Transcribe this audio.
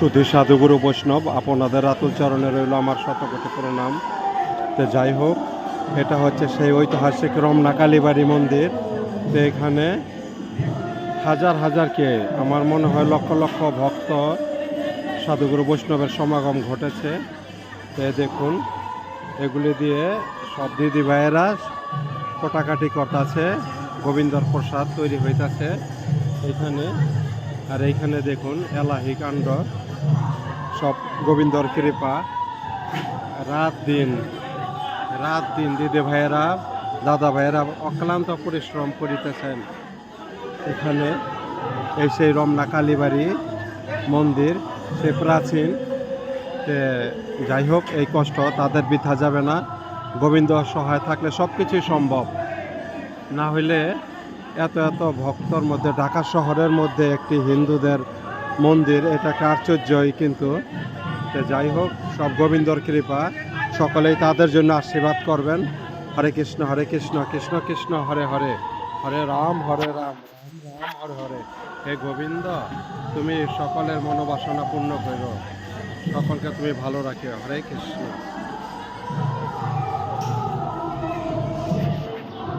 সুধী সাধুগুরু বৈষ্ণব আপনাদের আতুল চরণে রইল আমার শতকোটি প্রণাম। তো যাই হোক, এটা হচ্ছে সেই ঐতিহাসিক রমনা কালীবাড়ি মন্দির। তো এখানে হাজার হাজার কে, আমার মনে হয় লক্ষ লক্ষ ভক্ত সাধুগুরু বৈষ্ণবের সমাগম ঘটেছে। তো দেখুন, এগুলি দিয়ে সব দিদি ভাইয়েরা কোটাকাটি করতেছে, গোবিন্দর প্রসাদ তৈরি হইতাছে এখানে। আর এইখানে দেখুন এলাহি কাণ্ড, সব গোবিন্দর কৃপা। রাত দিন দিদি ভাইয়েরা, দাদা ভাইয়েরা অক্লান্ত পরিশ্রম করিতেছেন এখানে। এই সেই রমনা কালীবাড়ি মন্দির, সে প্রাচীন। যাই হোক, এই কষ্ট তাদের বৃথা যাবে না। গোবিন্দ সহায় থাকলে সব কিছুই সম্ভব। না হইলে এত এত ভক্তর মধ্যে, ঢাকা শহরের মধ্যে একটি হিন্দুদের মন্দির, এটা একটা আশ্চর্যই। কিন্তু যাই হোক, সব গোবিন্দর কৃপা, সকলেই তাদের জন্য আশীর্বাদ করবেন। হরে কৃষ্ণ কৃষ্ণ কৃষ্ণ হরে হরে, হরে রাম রাম রাম হরে হরে। হে গোবিন্দ, তুমি সকলের মনোবাসনা পূর্ণ করো, সকলকে তুমি ভালো রাখিও। হরে কৃষ্ণ।